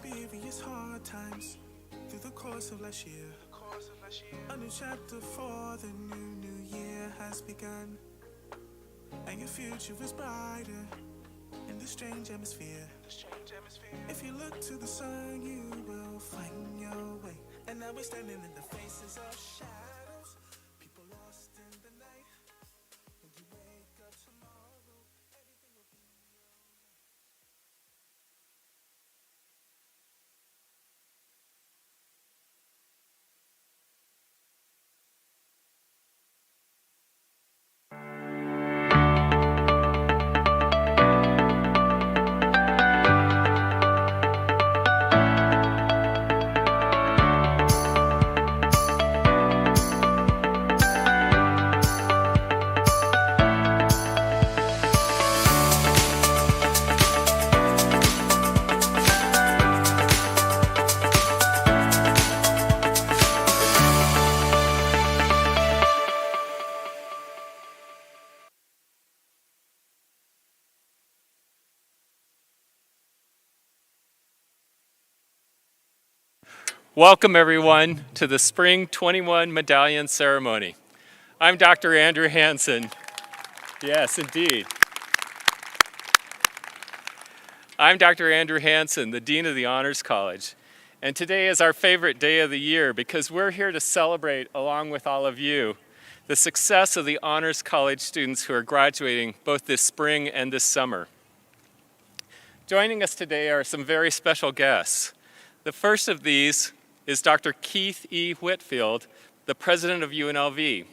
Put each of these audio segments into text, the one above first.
experience hard times through the course of last year. A new chapter for the new year has begun, and your future is brighter in this strange atmosphere. If you look to the sun, you will find your way. And now we're standing in the faces of shadows, people lost in the night. When you wake up tomorrow, everything will be Welcome everyone to the Spring 21 Medallion Ceremony. I'm Dr. Andrew Hansen. Yes, indeed. I'm Dr. Andrew Hansen, the Dean of the Honors College. And today is our favorite day of the year because we're here to celebrate, along with all of you, the success of the Honors College students who are graduating both this spring and this summer. Joining us today are some very special guests. The first of these is Dr. Keith E. Whitfield, the president of UNLV.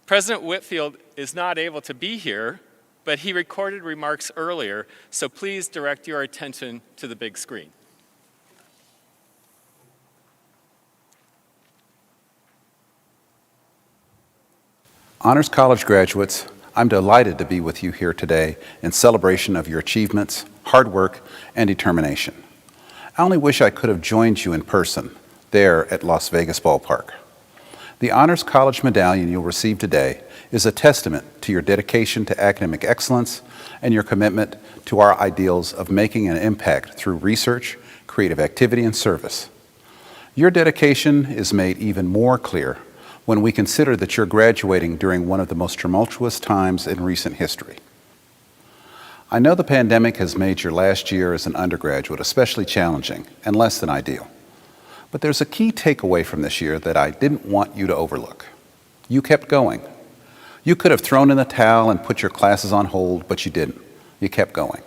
President Whitfield is not able to be here, but he recorded remarks earlier, so please direct your attention to the big screen. Honors College graduates, I'm delighted to be with you here today in celebration of your achievements, hard work, and determination. I only wish I could have joined you in person there at Las Vegas Ballpark. The Honors College Medallion you'll receive today is a testament to your dedication to academic excellence and your commitment to our ideals of making an impact through research, creative activity, and service. Your dedication is made even more clear when we consider that you're graduating during one of the most tumultuous times in recent history. I know the pandemic has made your last year as an undergraduate especially challenging and less than ideal. But there's a key takeaway from this year that I didn't want you to overlook. You kept going. You could have thrown in the towel and put your classes on hold, but you didn't. You kept going.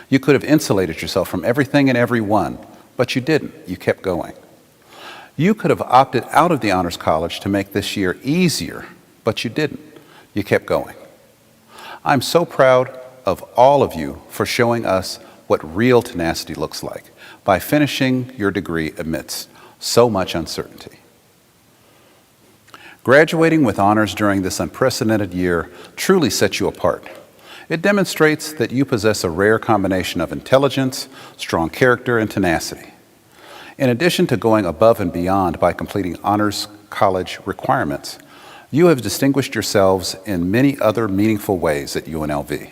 You could have insulated yourself from everything and everyone, but you didn't. You kept going. You could have opted out of the Honors College to make this year easier, but you didn't. You kept going. I'm so proud of all of you for showing us what real tenacity looks like by finishing your degree amidst so much uncertainty. Graduating with honors during this unprecedented year truly sets you apart. It demonstrates that you possess a rare combination of intelligence, strong character, and tenacity. In addition to going above and beyond by completing honors college requirements, you have distinguished yourselves in many other meaningful ways at UNLV,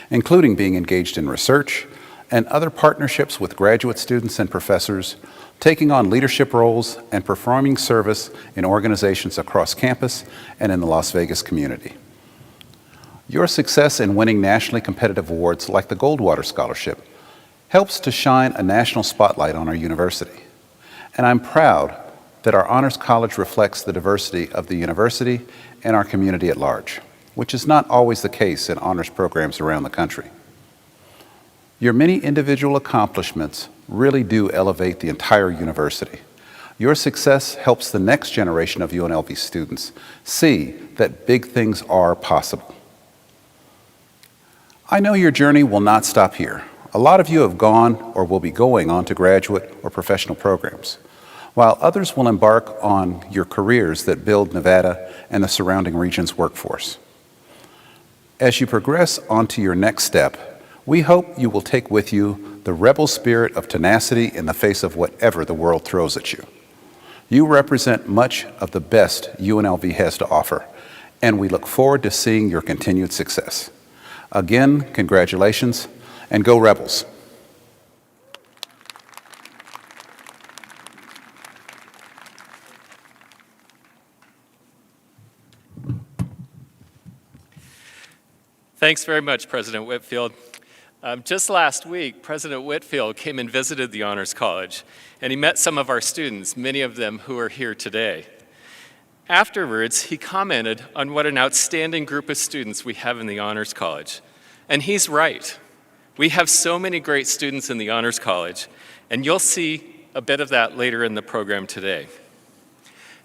including being engaged in research and other partnerships with graduate students and professors, taking on leadership roles and performing service in organizations across campus and in the Las Vegas community. Your success in winning nationally competitive awards like the Goldwater Scholarship helps to shine a national spotlight on our university. And I'm proud that our Honors College reflects the diversity of the university and our community at large, which is not always the case in honors programs around the country. Your many individual accomplishments really do elevate the entire university. Your success helps the next generation of UNLV students see that big things are possible. I know your journey will not stop here. A lot of you have gone or will be going on to graduate or professional programs, while others will embark on your careers that build Nevada and the surrounding region's workforce. As you progress onto your next step, we hope you will take with you the rebel spirit of tenacity in the face of whatever the world throws at you. You represent much of the best UNLV has to offer, and we look forward to seeing your continued success. Again, congratulations, and go Rebels. Thanks very much, President Whitfield. Just last week, President Whitfield came and visited the Honors College, and he met some of our students, many of them who are here today. Afterwards, he commented on what an outstanding group of students we have in the Honors College. And he's right. We have so many great students in the Honors College, and you'll see a bit of that later in the program today.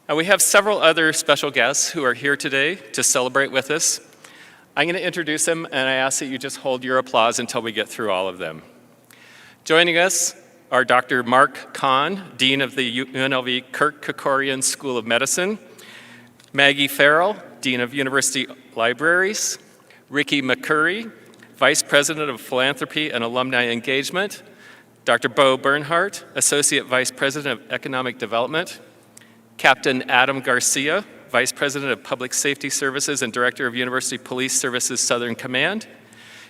Now, we have several other special guests who are here today to celebrate with us. I'm going to introduce them, and I ask that you just hold your applause until we get through all of them. Joining us are Dr. Mark Kahn, Dean of the UNLV Kirk Kerkorian School of Medicine, Maggie Farrell, Dean of University Libraries, Ricky McCurry, Vice President of Philanthropy and Alumni Engagement, Dr. Bo Bernhardt, Associate Vice President of Economic Development, Captain Adam Garcia, Vice President of Public Safety Services and Director of University Police Services Southern Command,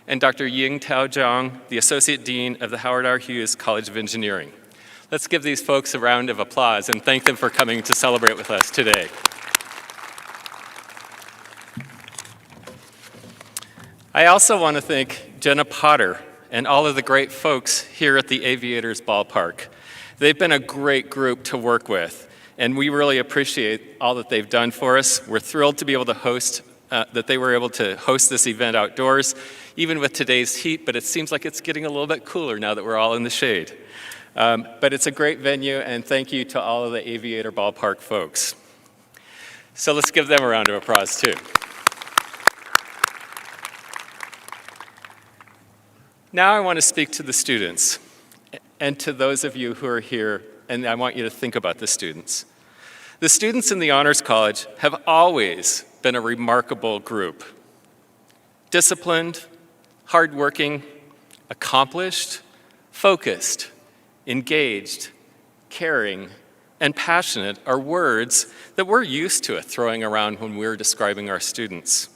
and Dr. Ying Tao Zhang, the Associate Dean of the Howard R. Hughes College of Engineering. Let's give these folks a round of applause and thank them for coming to celebrate with us today. I also want to thank Jenna Potter and all of the great folks here at the Aviators Ballpark. They've been a great group to work with, and we really appreciate all that they've done for us. We're thrilled to be able to host, that they were able to host this event outdoors, even with today's heat, but it seems like it's getting a little bit cooler now that we're all in the shade. But it's a great venue, and thank you to all of the Aviator Ballpark folks. So let's give them a round of applause too. Now I want to speak to the students and to those of you who are here, and I want you to think about the students. The students in the Honors College have always been a remarkable group. Disciplined, hardworking, accomplished, focused, engaged, caring, and passionate are words that we're used to throwing around when we're describing our students.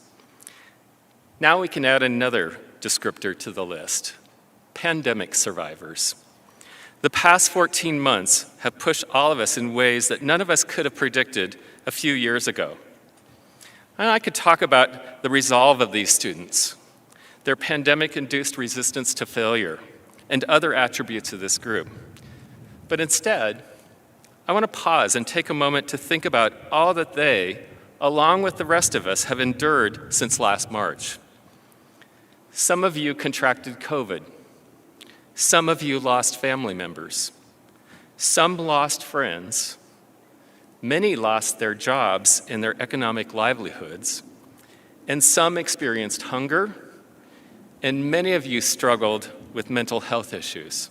Now we can add another descriptor to the list: pandemic survivors. The past 14 months have pushed all of us in ways that none of us could have predicted a few years ago. And I could talk about the resolve of these students, their pandemic-induced resistance to failure, and other attributes of this group. But instead, I want to pause and take a moment to think about all that they, along with the rest of us, have endured since last March. Some of you contracted COVID. Some of you lost family members. Some lost friends. Many lost their jobs and their economic livelihoods. And some experienced hunger. And many of you struggled with mental health issues.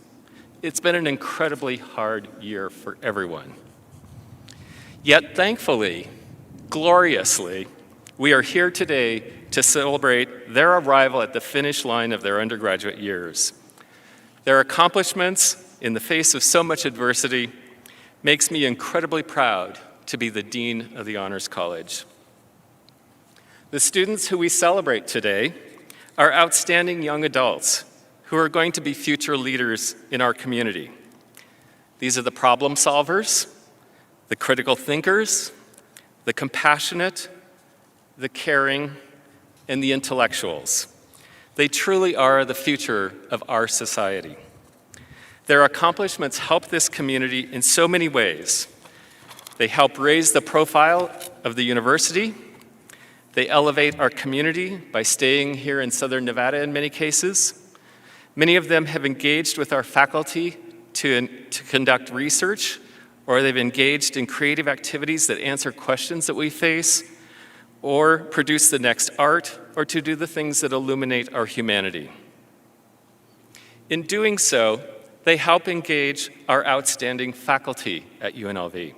It's been an incredibly hard year for everyone. Yet thankfully, gloriously, we are here today to celebrate their arrival at the finish line of their undergraduate years. Their accomplishments in the face of so much adversity makes me incredibly proud to be the Dean of the Honors College. The students who we celebrate today are outstanding young adults who are going to be future leaders in our community. These are the problem solvers, the critical thinkers, the compassionate, the caring, and the intellectuals. They truly are the future of our society. Their accomplishments help this community in so many ways. They help raise the profile of the university. They elevate our community by staying here in Southern Nevada in many cases. Many of them have engaged with our faculty to conduct research, or they've engaged in creative activities that answer questions that we face, or produce the next art, or to do the things that illuminate our humanity. In doing so, they help engage our outstanding faculty at UNLV.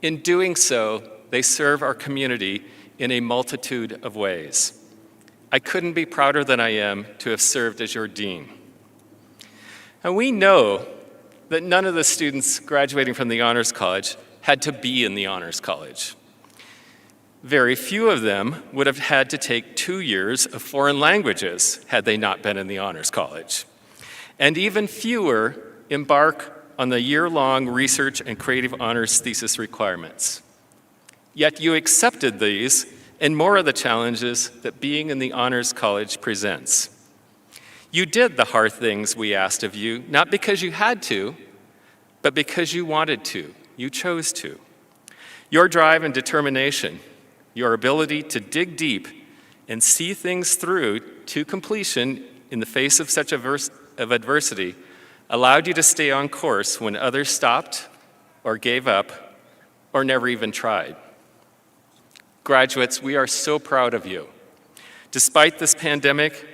In doing so, they serve our community in a multitude of ways. I couldn't be prouder than I am to have served as your dean. And we know that none of the students graduating from the Honors College had to be in the Honors College. Very few of them would have had to take 2 years of foreign languages had they not been in the Honors College. And even fewer embark on the year-long research and creative honors thesis requirements. Yet you accepted these and more of the challenges that being in the Honors College presents. You did the hard things we asked of you, not because you had to, but because you wanted to. You chose to. Your drive and determination, your ability to dig deep and see things through to completion in the face of such adversity allowed you to stay on course when others stopped or gave up or never even tried. Graduates, we are so proud of you. Despite this pandemic,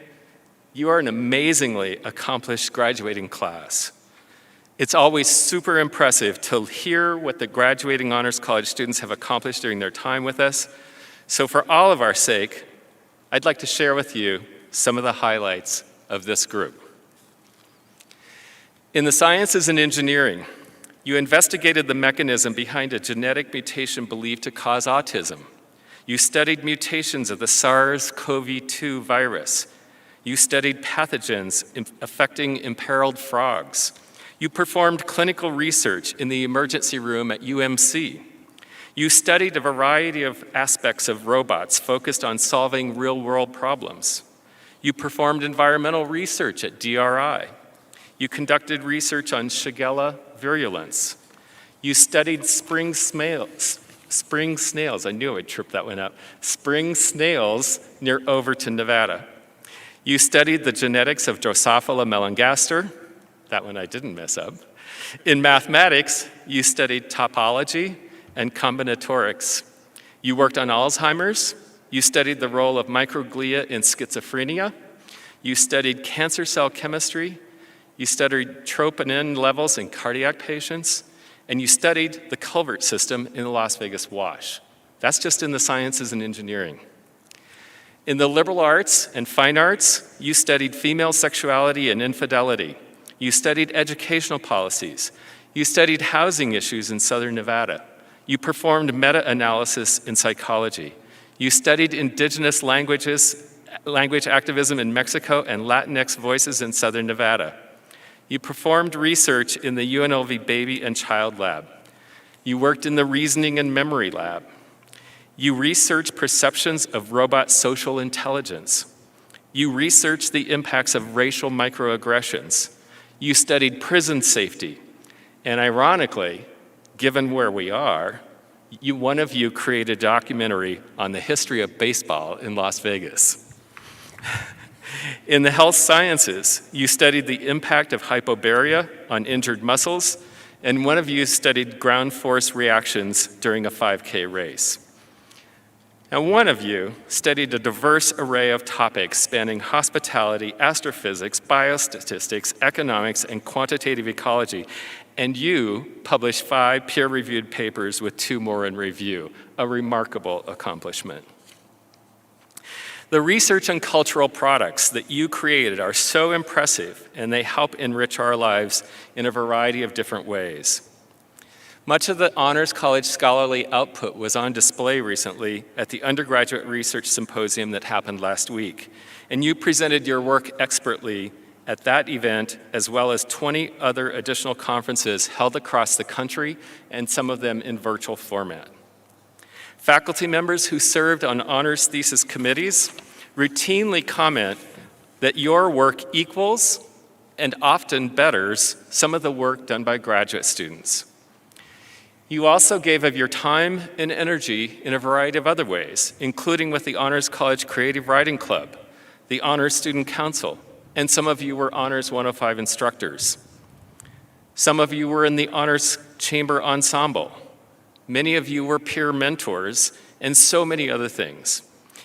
you are an amazingly accomplished graduating class. It's always super impressive to hear what the graduating Honors College students have accomplished during their time with us. So for all of our sake, I'd like to share with you some of the highlights of this group. In the sciences and engineering, you investigated the mechanism behind a genetic mutation believed to cause autism. You studied mutations of the SARS-CoV-2 virus. You studied pathogens affecting imperiled frogs. You performed clinical research in the emergency room at UMC. You studied a variety of aspects of robots focused on solving real-world problems. You performed environmental research at DRI. You conducted research on Shigella virulence. You studied spring snails, I knew I'd trip that one up, spring snails near Overton, Nevada. You studied the genetics of Drosophila melanogaster, that one I didn't mess up. In mathematics, you studied topology and combinatorics. You worked on Alzheimer's. You studied the role of microglia in schizophrenia. You studied cancer cell chemistry. You studied troponin levels in cardiac patients. And you studied the culvert system in the Las Vegas Wash. That's just in the sciences and engineering. In the liberal arts and fine arts, you studied female sexuality and infidelity. You studied educational policies. You studied housing issues in Southern Nevada. You performed meta-analysis in psychology. You studied indigenous language activism in Mexico and Latinx voices in Southern Nevada. You performed research in the UNLV Baby and Child Lab. You worked in the Reasoning and Memory Lab. You researched perceptions of robot social intelligence. You researched the impacts of racial microaggressions. You studied prison safety. And ironically, given where we are, one of you created a documentary on the history of baseball in Las Vegas. In the health sciences, you studied the impact of hypobaria on injured muscles, and one of you studied ground force reactions during a 5K race. Now, one of you studied a diverse array of topics spanning hospitality, astrophysics, biostatistics, economics, and quantitative ecology, and you published 5 peer-reviewed papers with 2 more in review, a remarkable accomplishment. The research and cultural products that you created are so impressive, and they help enrich our lives in a variety of different ways. Much of the Honors College scholarly output was on display recently at the Undergraduate Research Symposium that happened last week, and you presented your work expertly at that event, as well as 20 other additional conferences held across the country, and some of them in virtual format. Faculty members who served on honors thesis committees routinely comment that your work equals and often betters some of the work done by graduate students. You also gave of your time and energy in a variety of other ways, including with the Honors College Creative Writing Club, the Honors Student Council, and some of you were Honors 105 instructors. Some of you were in the Honors Chamber Ensemble. Many of you were peer mentors, and so many other things.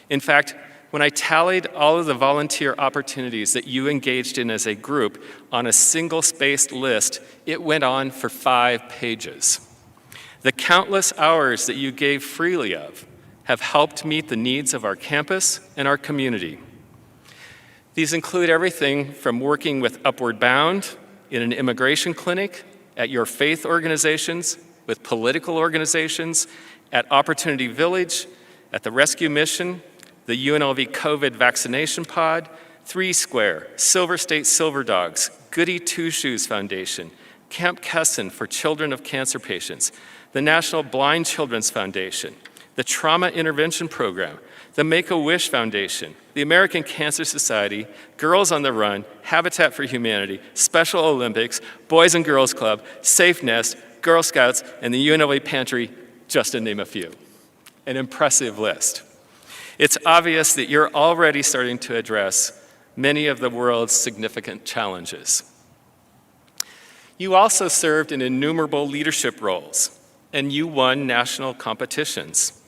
In fact, when I tallied all of the volunteer opportunities that you engaged in as a group on a single-spaced list, it went on for 5 pages. The countless hours that you gave freely of have helped meet the needs of our campus and our community. These include everything from working with Upward Bound in an immigration clinic, at your faith organizations, with political organizations, at Opportunity Village, at the Rescue Mission, the UNLV COVID Vaccination Pod, 3 Square, Silver State Silver Dogs, Goody Two Shoes Foundation, Camp Kesson for Children of Cancer Patients, the National Blind Children's Foundation, the Trauma Intervention Program, the Make-A-Wish Foundation, the American Cancer Society, Girls on the Run, Habitat for Humanity, Special Olympics, Boys and Girls Club, Safe Nest, Girl Scouts, and the UNLV Pantry, just to name a few. An impressive list. It's obvious that you're already starting to address many of the world's significant challenges. You also served in innumerable leadership roles, and you won national competitions.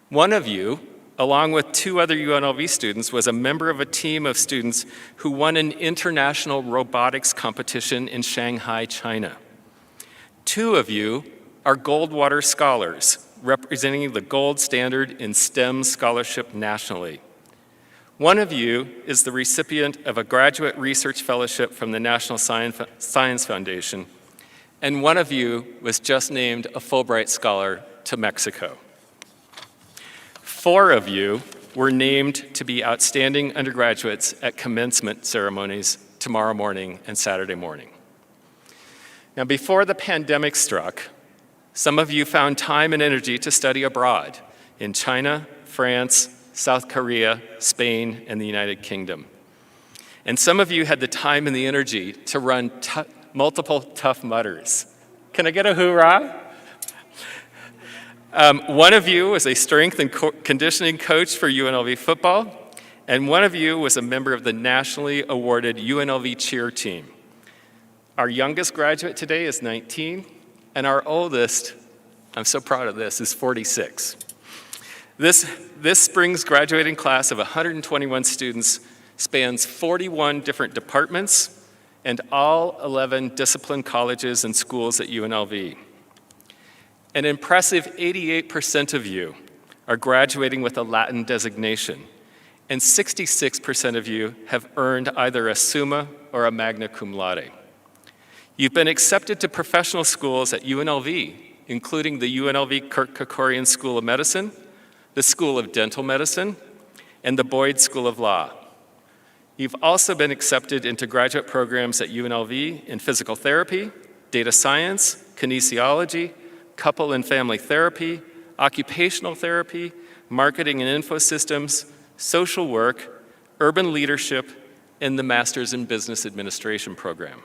One of you, along with 2 other UNLV students, was a member of a team of students who won an international robotics competition in Shanghai, China. 2 of you are Goldwater Scholars, representing the gold standard in STEM scholarship nationally. One of you is the recipient of a graduate research fellowship from the National Science Foundation, and one of you was just named a Fulbright Scholar to Mexico. 4 of you were named to be outstanding undergraduates at commencement ceremonies tomorrow morning and Saturday morning. Now, before the pandemic struck, some of you found time and energy to study abroad in China, France, South Korea, Spain, and the United Kingdom. And some of you had the time and the energy to run multiple Tough Mudders. Can I get a hoorah? One of you was a strength and conditioning coach for UNLV football, and one of you was a member of the nationally awarded UNLV cheer team. Our youngest graduate today is 19, and our oldest, I'm so proud of this, is 46. This spring's graduating class of 121 students spans 41 different departments and all 11 discipline colleges and schools at UNLV. An impressive 88% of you are graduating with a Latin designation, and 66% of you have earned either a Summa or a Magna Cum Laude. You've been accepted to professional schools at UNLV, including the UNLV Kirk Kerkorian School of Medicine, the School of Dental Medicine, and the Boyd School of Law. You've also been accepted into graduate programs at UNLV in physical therapy, data science, kinesiology, couple and family therapy, occupational therapy, marketing and info systems, social work, urban leadership, and the Master's in Business Administration program.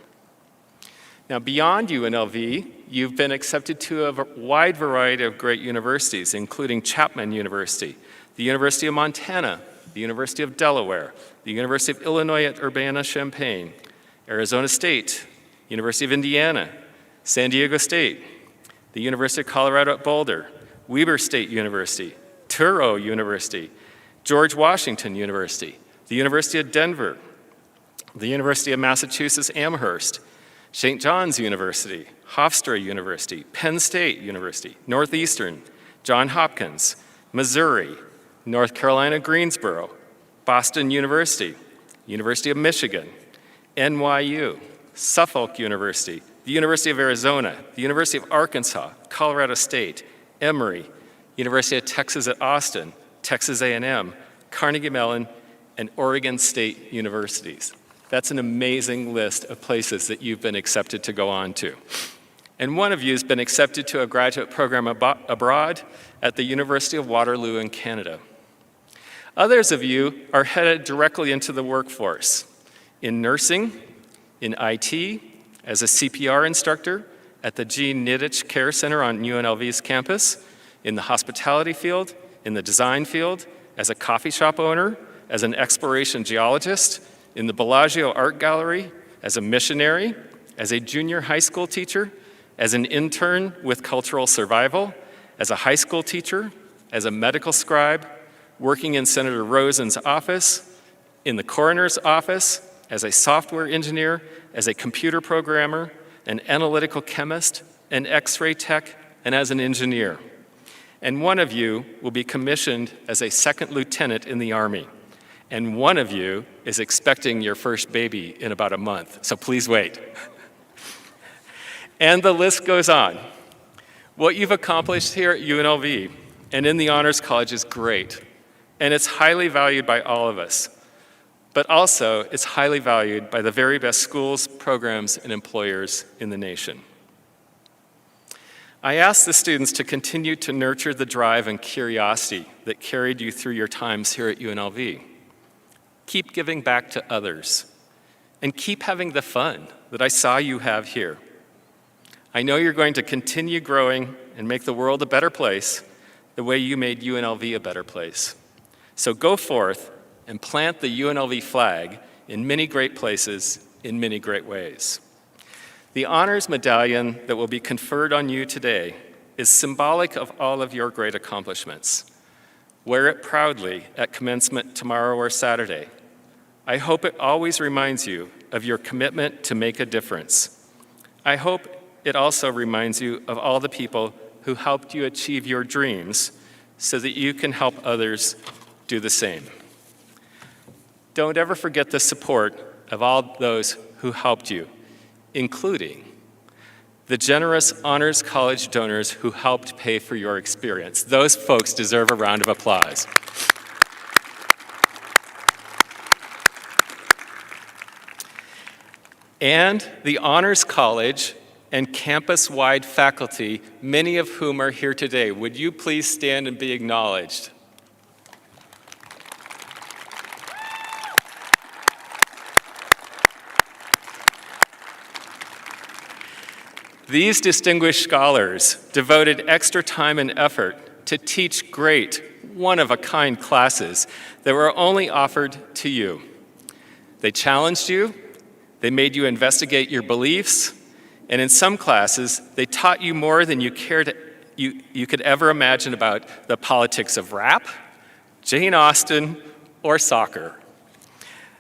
Now, beyond UNLV, you've been accepted to a wide variety of great universities, including Chapman University, the University of Montana, the University of Delaware, the University of Illinois at Urbana-Champaign, Arizona State, University of Indiana, San Diego State, the University of Colorado at Boulder, Weber State University, Touro University, George Washington University, the University of Denver, the University of Massachusetts Amherst, St. John's University, Hofstra University, Penn State University, Northeastern, Johns Hopkins, Missouri, North Carolina Greensboro, Boston University, University of Michigan, NYU, Suffolk University, the University of Arizona, the University of Arkansas, Colorado State, Emory, University of Texas at Austin, Texas A&M, Carnegie Mellon, and Oregon State Universities. That's an amazing list of places that you've been accepted to go on to. And one of you has been accepted to a graduate program abroad at the University of Waterloo in Canada. Others of you are headed directly into the workforce in nursing, in IT, as a CPR instructor at the Gene Nidich Care Center on UNLV's campus, in the hospitality field, in the design field, as a coffee shop owner, as an exploration geologist, in the Bellagio Art Gallery, as a missionary, as a junior high school teacher, as an intern with Cultural Survival, as a high school teacher, as a medical scribe, working in Senator Rosen's office, in the coroner's office, as a software engineer, as a computer programmer, an analytical chemist, an X-ray tech, and as an engineer. And one of you will be commissioned as a second lieutenant in the Army. And one of you is expecting your first baby in about a month, so please wait. And the list goes on. What you've accomplished here at UNLV and in the Honors College is great, and it's highly valued by all of us. But also, it's highly valued by the very best schools, programs, and employers in the nation. I ask the students to continue to nurture the drive and curiosity that carried you through your times here at UNLV. Keep giving back to others, and keep having the fun that I saw you have here. I know you're going to continue growing and make the world a better place the way you made UNLV a better place. So go forth and plant the UNLV flag in many great places in many great ways. The honors medallion that will be conferred on you today is symbolic of all of your great accomplishments. Wear it proudly at commencement tomorrow or Saturday. I hope it always reminds you of your commitment to make a difference. I hope it also reminds you of all the people who helped you achieve your dreams so that you can help others do the same. Don't ever forget the support of all those who helped you, including the generous Honors College donors who helped pay for your experience. Those folks deserve a round of applause. And the Honors College and campus-wide faculty, many of whom are here today. Would you please stand and be acknowledged? These distinguished scholars devoted extra time and effort to teach great, one-of-a-kind classes that were only offered to you. They challenged you, they made you investigate your beliefs, and in some classes, they taught you more than you could ever imagine about the politics of rap, Jane Austen, or soccer.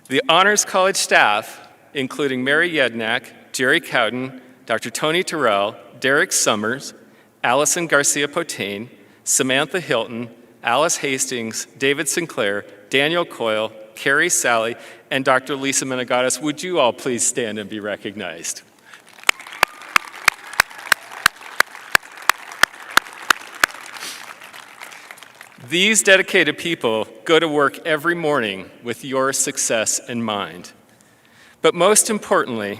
The Honors College staff, including Mary Yednak, Jerry Cowden, Dr. Tony Terrell, Derek Summers, Allison Garcia-Potain, Samantha Hilton, Alice Hastings, David Sinclair, Daniel Coyle, Carrie Sally, and Dr. Lisa Menegaudas, would you all please stand and be recognized? These dedicated people go to work every morning with your success in mind. But most importantly,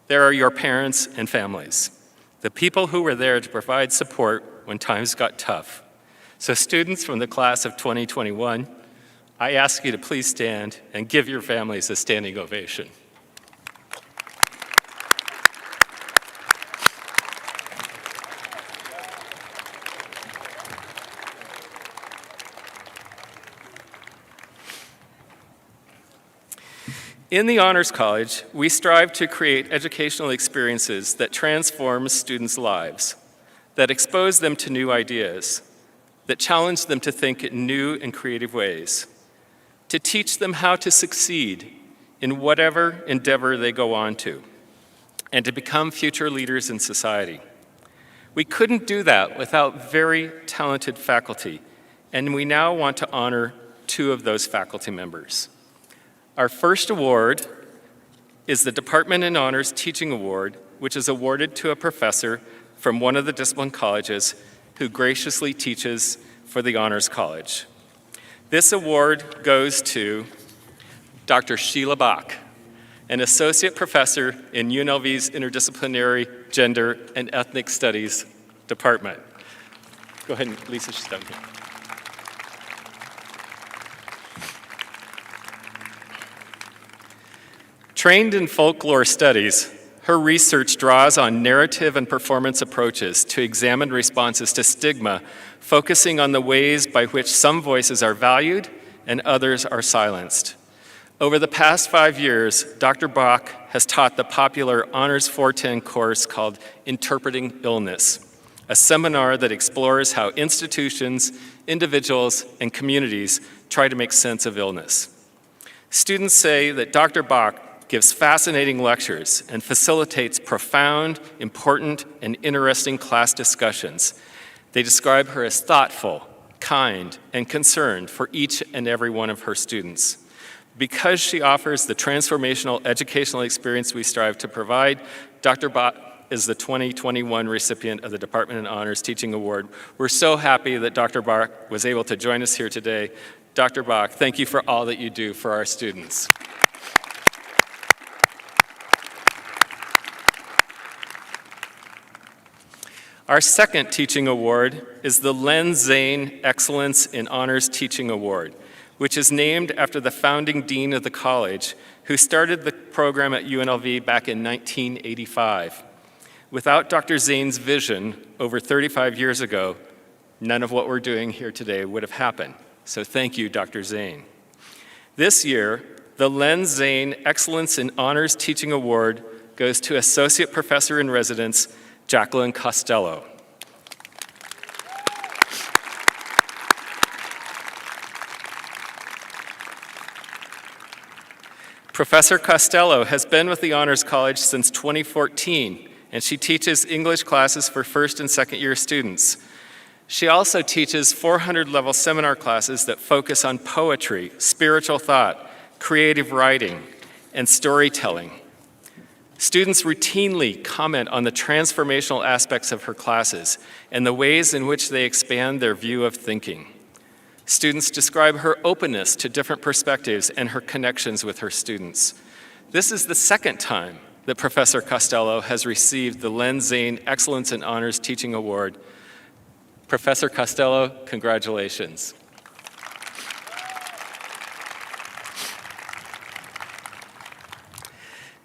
there are your parents and families, the people who were there to provide support when times got tough. So students from the class of 2021, I ask you to please stand and give your families a standing ovation. In the Honors College, we strive to create educational experiences that transform students' lives, that expose them to new ideas, that challenge them to think in new and creative ways, to teach them how to succeed in whatever endeavor they go on to, and to become future leaders in society. We couldn't do that without very talented faculty, and we now want to honor 2 of those faculty members. Our first award is the Department in Honors Teaching Award, which is awarded to a professor from one of the discipline colleges who graciously teaches for the Honors College. This award goes to Dr. Sheila Bach, an associate professor in UNLV's Interdisciplinary Gender and Ethnic Studies Department. Go ahead, and Lisa, she's down here. Trained in folklore studies, her research draws on narrative and performance approaches to examine responses to stigma, focusing on the ways by which some voices are valued and others are silenced. Over the past 5 years, Dr. Bach has taught the popular Honors 410 course called Interpreting Illness, a seminar that explores how institutions, individuals, and communities try to make sense of illness. Students say that Dr. Bach gives fascinating lectures and facilitates profound, important, and interesting class discussions. They describe her as thoughtful, kind, and concerned for each and every one of her students. Because she offers the transformational educational experience we strive to provide, Dr. Bach is the 2021 recipient of the Department in Honors Teaching Award. We're so happy that Dr. Bach was able to join us here today. Dr. Bach, thank you for all that you do for our students. Our second teaching award is the Len Zane Excellence in Honors Teaching Award, which is named after the founding dean of the college, who started the program at UNLV back in 1985. Without Dr. Zane's vision over 35 years ago, none of what we're doing here today would have happened. So thank you, Dr. Zane. This year, the Len Zane Excellence in Honors Teaching Award goes to Associate Professor in Residence, Jacqueline Costello. Professor Costello has been with the Honors College since 2014, and she teaches English classes for first and second year students. She also teaches 400-level seminar classes that focus on poetry, spiritual thought, creative writing, and storytelling. Students routinely comment on the transformational aspects of her classes and the ways in which they expand their view of thinking. Students describe her openness to different perspectives and her connections with her students. This is the second time that Professor Costello has received the Len Zane Excellence in Honors Teaching Award. Professor Costello, congratulations.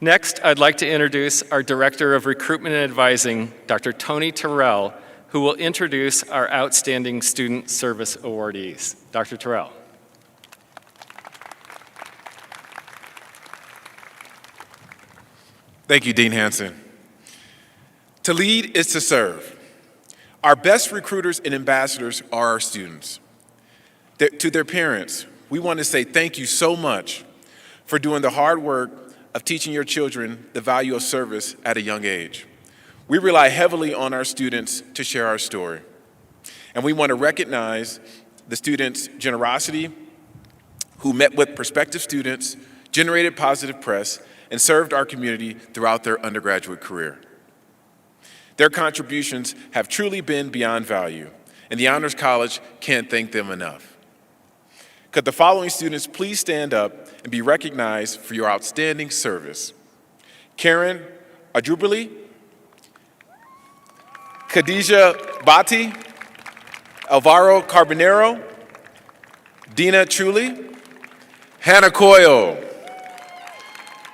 Next, I'd like to introduce our Director of Recruitment and Advising, Dr. Tony Terrell, who will introduce our Outstanding Student Service awardees. Dr. Terrell. Thank you, Dean Hansen. To lead is to serve. Our best recruiters and ambassadors are our students. To their parents, we want to say thank you so much for doing the hard work of teaching your children the value of service at a young age. We rely heavily on our students to share our story. And we want to recognize the students' generosity, who met with prospective students, generated positive press, and served our community throughout their undergraduate career. Their contributions have truly been beyond value, and the Honors College can't thank them enough. Could the following students please stand up and be recognized for your outstanding service? Karen Adrubali, Khadija Bhatti, Alvaro Carbonero, Dina Trulli, Hannah Coyle,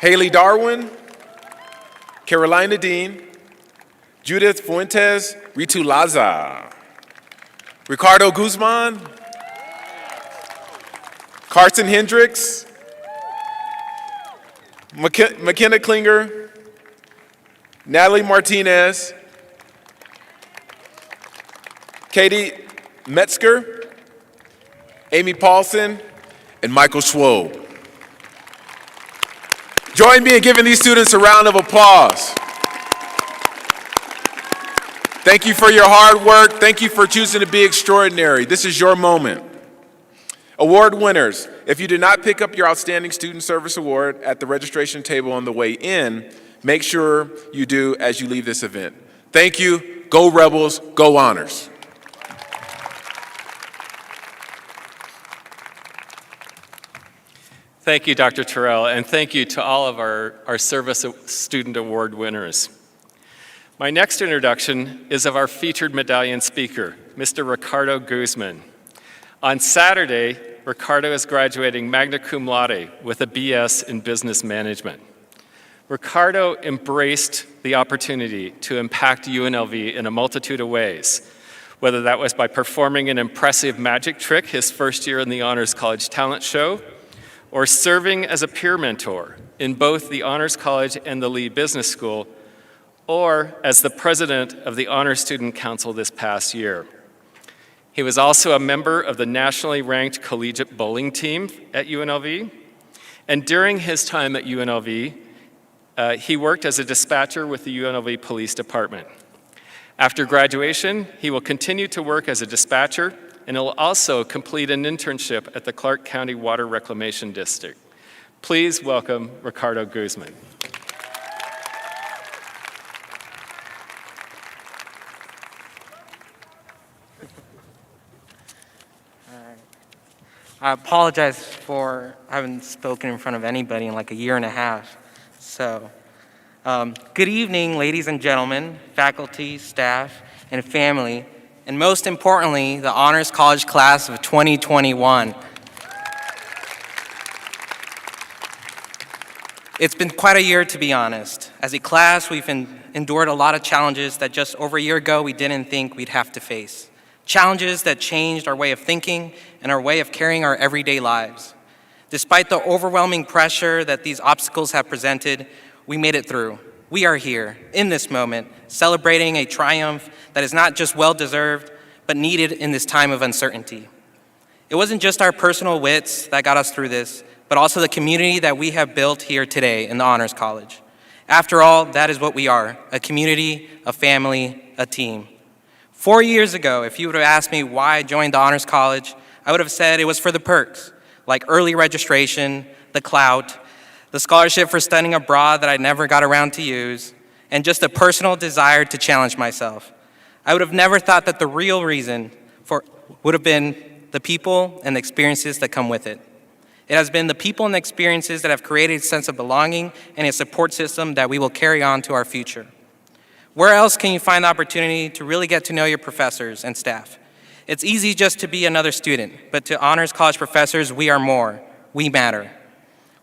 Haley Darwin, Carolina Dean, Judith Fuentes Ritu Laza, Ricardo Guzman, Carson Hendricks, McKenna Klinger, Natalie Martinez, Katie Metzger, Amy Paulson, and Michael Schwob. Join me in giving these students a round of applause. Thank you for your hard work. Thank you for choosing to be extraordinary. This is your moment. Award winners, if you did not pick up your Outstanding Student Service Award at the registration table on the way in, make sure you do as you leave this event. Thank you. Go Rebels. Go Honors. Thank you, Dr. Terrell, and thank you to all of our Service Student Award winners. My next introduction is of our featured Medallion speaker, Mr. Ricardo Guzman. On Saturday, Ricardo is graduating magna cum laude with a BS in Business Management. Ricardo embraced the opportunity to impact UNLV in a multitude of ways, whether that was by performing an impressive magic trick his first year in the Honors College Talent Show, or serving as a peer mentor in both the Honors College and the Lee Business School, or as the president of the Honors Student Council this past year. He was also a member of the nationally ranked collegiate bowling team at UNLV, and during his time at UNLV, he worked as a dispatcher with the UNLV Police Department. After graduation, he will continue to work as a dispatcher, and he'll also complete an internship at the Clark County Water Reclamation District. Please welcome Ricardo Guzman. I apologize for having spoken in front of anybody in like a year and a half. So, good evening, ladies and gentlemen, faculty, staff, and family, and most importantly, the Honors College class of 2021. It's been quite a year, to be honest. As a class, we've endured a lot of challenges that just over a year ago we didn't think we'd have to face. Challenges that changed our way of thinking and our way of carrying our everyday lives. Despite the overwhelming pressure that these obstacles have presented, we made it through. We are here, in this moment, celebrating a triumph that is not just well-deserved, but needed in this time of uncertainty. It wasn't just our personal wits that got us through this, but also the community that we have built here today in the Honors College. After all, that is what we are, a community, a family, a team. 4 years ago, if you would have asked me why I joined the Honors College, I would have said it was for the perks, like early registration, the clout, the scholarship for studying abroad that I never got around to use, and just a personal desire to challenge myself. I would have never thought that the real reason would have been the people and the experiences that come with it. It has been the people and the experiences that have created a sense of belonging and a support system that we will carry on to our future. Where else can you find the opportunity to really get to know your professors and staff? It's easy just to be another student, but to Honors College professors, we are more. We matter.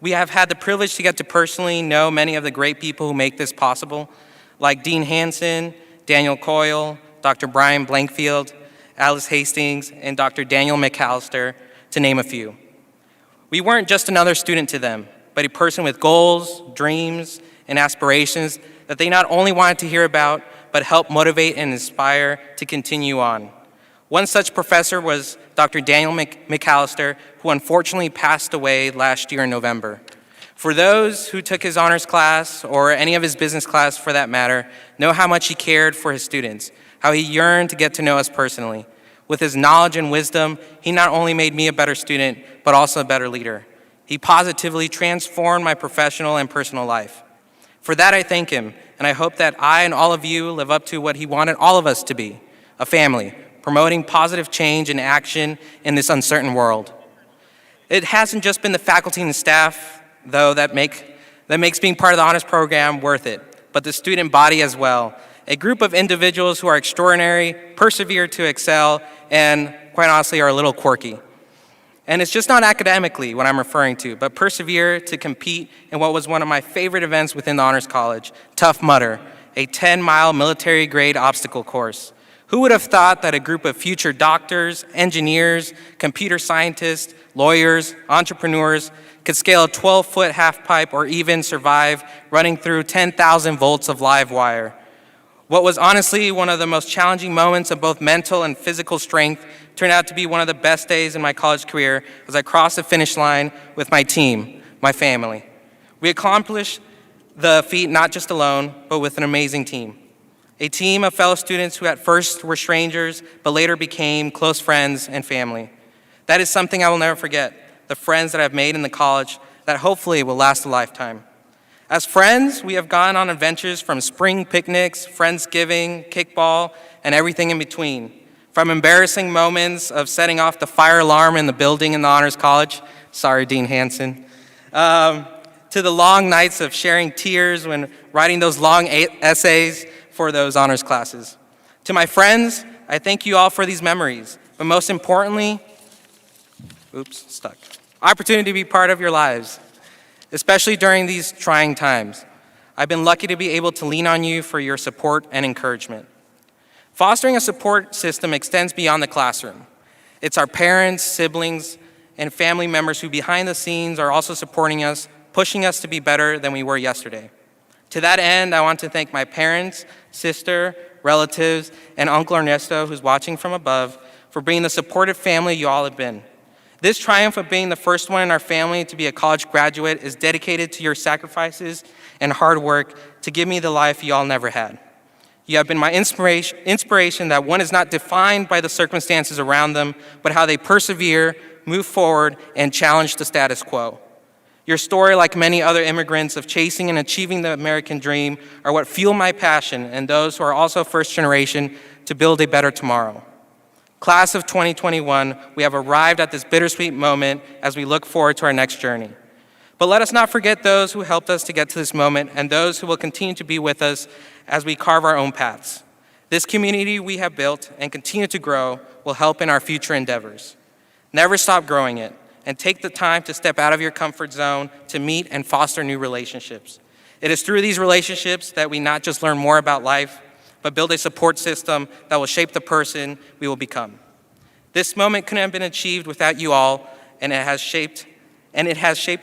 We have had the privilege to get to personally know many of the great people who make this possible, like Dean Hansen, Daniel Coyle, Dr. Brian Blankfield, Alice Hastings, and Dr. Daniel McAllister, to name a few. We weren't just another student to them, but a person with goals, dreams, and aspirations that they not only wanted to hear about, but help motivate and inspire to continue on. One such professor was Dr. Daniel McAllister, who unfortunately passed away last year in November. For those who took his honors class, or any of his business class for that matter, know how much he cared for his students, how he yearned to get to know us personally. With his knowledge and wisdom, he not only made me a better student, but also a better leader. He positively transformed my professional and personal life. For that, I thank him, and I hope that I and all of you live up to what he wanted all of us to be, a family, promoting positive change and action in this uncertain world. It hasn't just been the faculty and staff, though, that makes being part of the honors program worth it, but the student body as well. A group of individuals who are extraordinary, persevere to excel, and quite honestly are a little quirky. And it's just not academically what I'm referring to, but persevere to compete in what was one of my favorite events within the Honors College, Tough Mudder, a 10-mile military-grade obstacle course. Who would have thought that a group of future doctors, engineers, computer scientists, lawyers, entrepreneurs could scale a 12-foot half-pipe or even survive running through 10,000 volts of live wire? What was honestly one of the most challenging moments of both mental and physical strength turned out to be one of the best days in my college career as I crossed the finish line with my team, my family. We accomplished the feat not just alone, but with an amazing team. A team of fellow students who at first were strangers, but later became close friends and family. That is something I will never forget, the friends that I've made in the college that hopefully will last a lifetime. As friends, we have gone on adventures from spring picnics, Friendsgiving, kickball, and everything in between. From embarrassing moments of setting off the fire alarm in the building in the Honors College, sorry, Dean Hansen, to the long nights of sharing tears when writing those long essays for those honors classes. To my friends, I thank you all for these memories, but most importantly, opportunity to be part of your lives, especially during these trying times. I've been lucky to be able to lean on you for your support and encouragement. Fostering a support system extends beyond the classroom. It's our parents, siblings, and family members who behind the scenes are also supporting us, pushing us to be better than we were yesterday. To that end, I want to thank my parents, sister, relatives, and Uncle Ernesto, who's watching from above, for being the supportive family you all have been. This triumph of being the first one in our family to be a college graduate is dedicated to your sacrifices and hard work to give me the life you all never had. You have been my inspiration that one is not defined by the circumstances around them, but how they persevere, move forward, and challenge the status quo. Your story, like many other immigrants of chasing and achieving the American dream, are what fuel my passion and those who are also first generation to build a better tomorrow. Class of 2021, we have arrived at this bittersweet moment as we look forward to our next journey. But let us not forget those who helped us to get to this moment and those who will continue to be with us as we carve our own paths. This community we have built and continue to grow will help in our future endeavors. Never stop growing it, and take the time to step out of your comfort zone to meet and foster new relationships. It is through these relationships that we not just learn more about life, but build a support system that will shape the person we will become. This moment couldn't have been achieved without you all, and it has shaped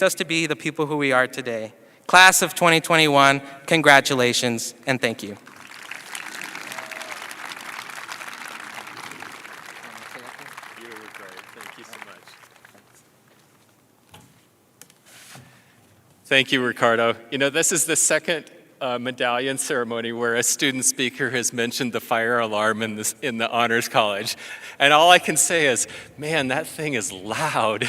us to be the people who we are today. Class of 2021, congratulations, and thank you. You were great. Thank you so much. Thank you, Ricardo. You know, this is the second medallion ceremony where a student speaker has mentioned the fire alarm in the Honors College. And all I can say is, man, that thing is loud.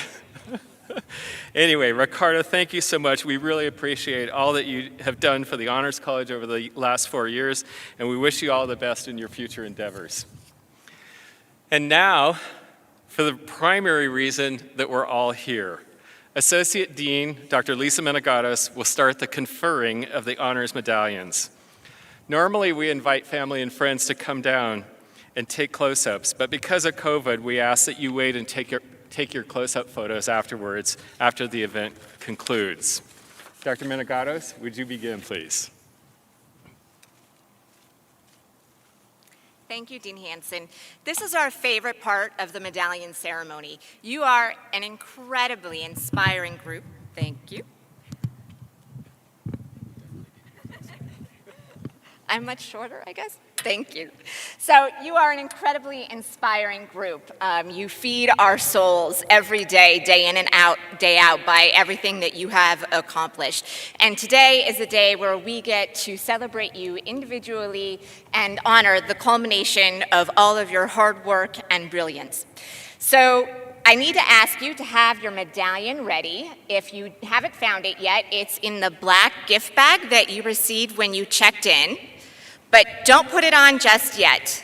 Anyway, Ricardo, thank you so much. We really appreciate all that you have done for the Honors College over the last 4 years, and we wish you all the best in your future endeavors. And now, for the primary reason that we're all here, Associate Dean Dr. Lisa Menegaudos will start the conferring of the honors medallions. Normally, we invite family and friends to come down and take close-ups, but because of COVID, we ask that you wait and take your close-up photos afterwards, after the event concludes. Dr. Menegaudos, would you begin, please? Thank you, Dean Hansen. This is our favorite part of the medallion ceremony. You are an incredibly inspiring group. Thank you. I'm much shorter, I guess. Thank you. So you are an incredibly inspiring group. You feed our souls every day, day in and out, day out, by everything that you have accomplished. And today is a day where we get to celebrate you individually and honor the culmination of all of your hard work and brilliance. So I need to ask you to have your medallion ready. If you haven't found it yet, it's in the black gift bag that you received when you checked in. But don't put it on just yet.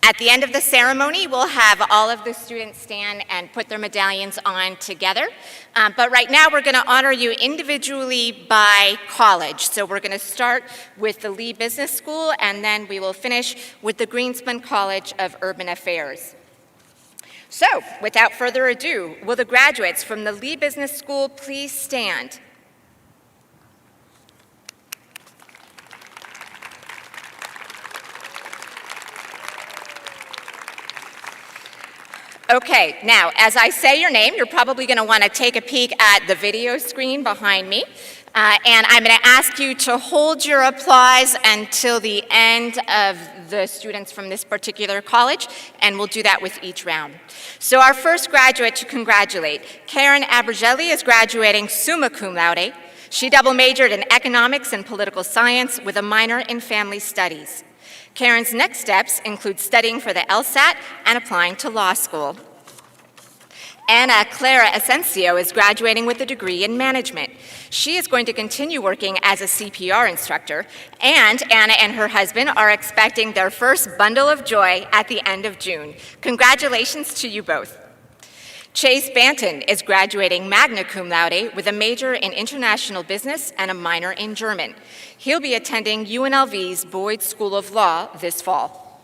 At the end of the ceremony, we'll have all of the students stand and put their medallions on together. But right now, we're going to honor you individually by college. So we're going to start with the Lee Business School, and then we will finish with the Greenspan College of Urban Affairs. So, without further ado, will the graduates from the Lee Business School please stand? Okay, now, as I say your name, you're probably going to want to take a peek at the video screen behind me. And I'm going to ask you to hold your applause until the end of the students from this particular college, and we'll do that with each round. So our first graduate to congratulate, Karen Abergelli, is graduating summa cum laude. She double majored in economics and political science with a minor in family studies. Karen's next steps include studying for the LSAT and applying to law school. Anna Clara Asensio is graduating with a degree in management. She is going to continue working as a CPR instructor, and Anna and her husband are expecting their first bundle of joy at the end of June. Congratulations to you both. Chase Banton is graduating magna cum laude with a major in international business and a minor in German. He'll be attending UNLV's Boyd School of Law this fall.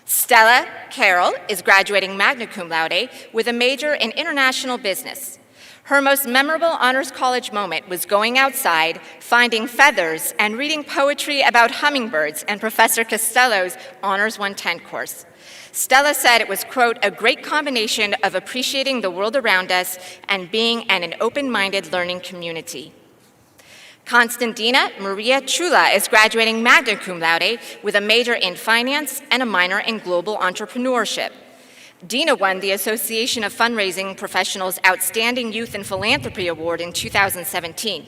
Stella Carroll is graduating magna cum laude with a major in international business. Her most memorable honors college moment was going outside, finding feathers, and reading poetry about hummingbirds in Professor Costello's Honors 110 course. Stella said it was, quote, a great combination of appreciating the world around us and being in an open-minded learning community. Constantina Maria Chula is graduating magna cum laude with a major in finance and a minor in global entrepreneurship. Dina won the Association of Fundraising Professionals Outstanding Youth in Philanthropy Award in 2017.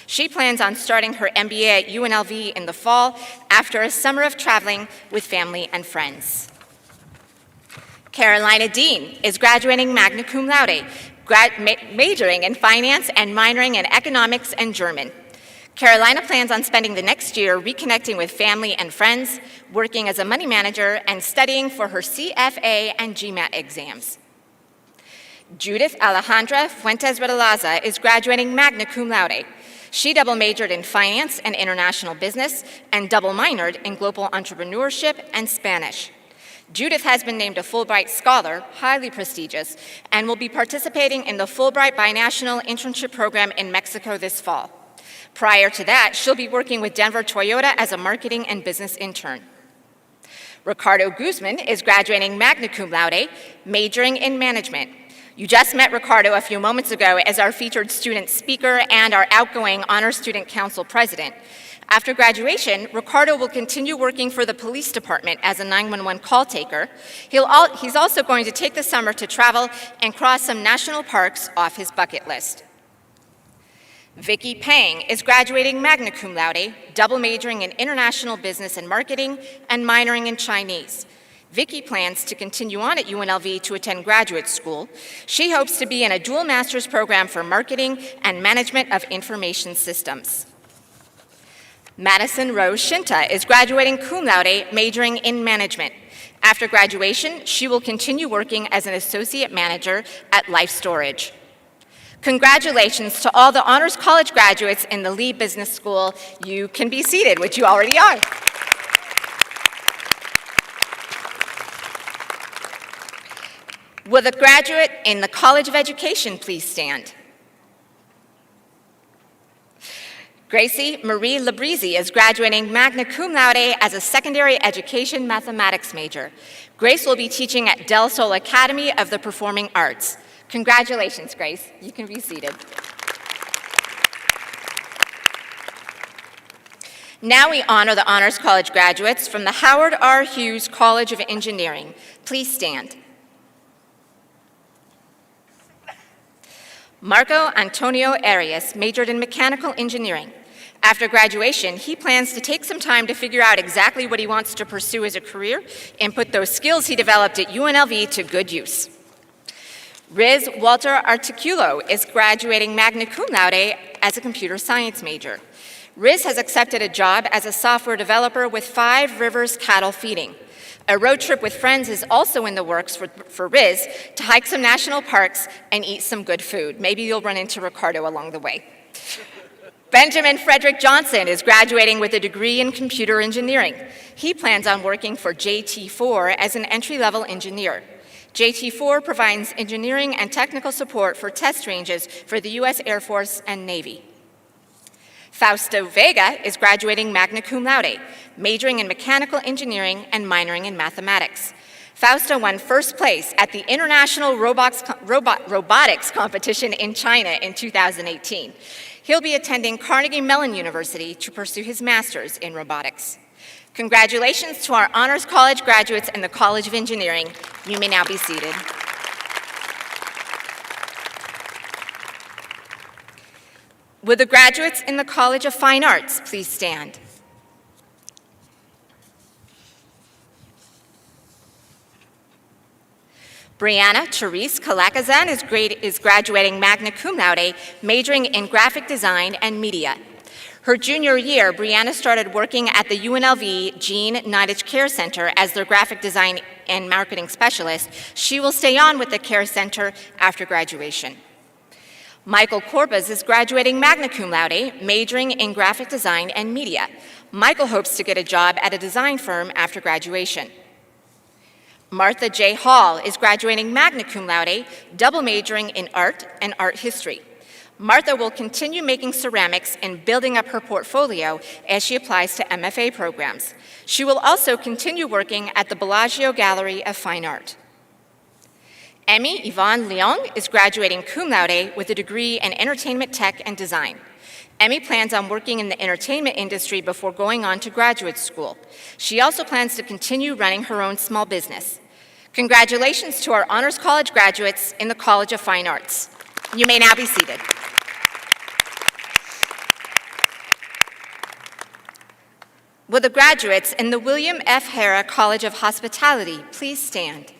She plans on starting her MBA at UNLV in the fall after a summer of traveling with family and friends. Carolina Dean is graduating magna cum laude, majoring in finance and minoring in economics and German. Carolina plans on spending the next year reconnecting with family and friends, working as a money manager, and studying for her CFA and GMAT exams. Judith Alejandra Fuentes Redalaza is graduating magna cum laude. She double majored in finance and international business and double minored in global entrepreneurship and Spanish. Judith has been named a Fulbright Scholar, highly prestigious, and will be participating in the Fulbright Binational Internship Program in Mexico this fall. Prior to that, she'll be working with Denver Toyota as a marketing and business intern. Ricardo Guzman is graduating magna cum laude, majoring in management. You just met Ricardo a few moments ago as our featured student speaker and our outgoing Honor Student Council president. After graduation, Ricardo will continue working for the police department as a 911 call taker. He's also going to take the summer to travel and cross some national parks off his bucket list. Vicky Pang is graduating magna cum laude, double majoring in international business and marketing and minoring in Chinese. Vicky plans to continue on at UNLV to attend graduate school. She hopes to be in a dual master's program for marketing and management of information systems. Madison Rose Shinta is graduating cum laude, majoring in management. After graduation, she will continue working as an associate manager at Life Storage. Congratulations to all the Honors College graduates in the Lee Business School. You can be seated, which you already are. Will the graduate in the College of Education please stand? Gracie Marie Labrizzi is graduating magna cum laude as a secondary education mathematics major. Grace will be teaching at Del Sol Academy of the Performing Arts. Congratulations, Grace. You can be seated. Now we honor the Honors College graduates from the Howard R. Hughes College of Engineering. Please stand. Marco Antonio Arias majored in mechanical engineering. After graduation, he plans to take some time to figure out exactly what he wants to pursue as a career and put those skills he developed at UNLV to good use. Riz Walter Articulo is graduating magna cum laude as a computer science major. Riz has accepted a job as a software developer with 5 Rivers Cattle Feeding. A road trip with friends is also in the works for Riz to hike some national parks and eat some good food. Maybe you'll run into Ricardo along the way. Benjamin Frederick Johnson is graduating with a degree in computer engineering. He plans on working for JT4 as an entry-level engineer. JT4 provides engineering and technical support for test ranges for the U.S. Air Force and Navy. Fausto Vega is graduating magna cum laude, majoring in mechanical engineering and minoring in mathematics. Fausto won first place at the International Robotics Competition in China in 2018. He'll be attending Carnegie Mellon University to pursue his master's in robotics. Congratulations to our Honors College graduates in the College of Engineering. You may now be seated. Will the graduates in the College of Fine Arts please stand? Brianna Therese Kalakazan is graduating magna cum laude, majoring in graphic design and media. Her junior year, Brianna started working at the UNLV Jean Nidetch Care Center as their graphic design and marketing specialist. She will stay on with the Care Center after graduation. Michael Corbas is graduating magna cum laude, majoring in graphic design and media. Michael hopes to get a job at a design firm after graduation. Martha J. Hall is graduating magna cum laude, double majoring in art and art history. Martha will continue making ceramics and building up her portfolio as she applies to MFA programs. She will also continue working at the Bellagio Gallery of Fine Art. Emmy Yvonne Leong is graduating cum laude with a degree in entertainment tech and design. Emmy plans on working in the entertainment industry before going on to graduate school. She also plans to continue running her own small business. Congratulations to our Honors College graduates in the College of Fine Arts. You may now be seated. Will the graduates in the William F. Harrah College of Hospitality please stand?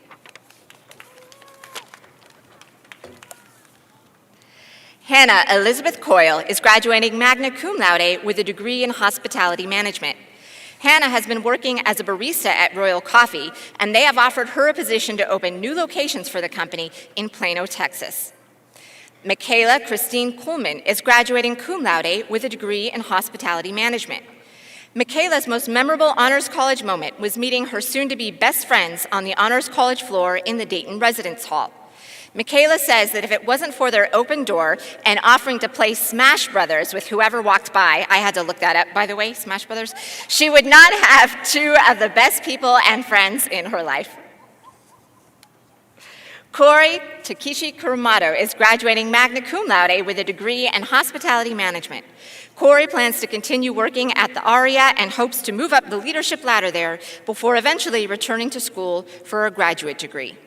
Hannah Elizabeth Coyle is graduating magna cum laude with a degree in hospitality management. Hannah has been working as a barista at Royal Coffee, and they have offered her a position to open new locations for the company in Plano, Texas. Michaela Christine Kuhlman is graduating cum laude with a degree in hospitality management. Michaela's most memorable Honors College moment was meeting her soon-to-be best friends on the Honors College floor in the Dayton Residence Hall. Michaela says that if it wasn't for their open door and offering to play Smash Brothers with whoever walked by, I had to look that up, by the way, Smash Brothers, she would not have two of the best people and friends in her life. Corey Takeshi Kurumoto is graduating magna cum laude with a degree in hospitality management. Corey plans to continue working at the ARIA and hopes to move up the leadership ladder there before eventually returning to school for a graduate degree.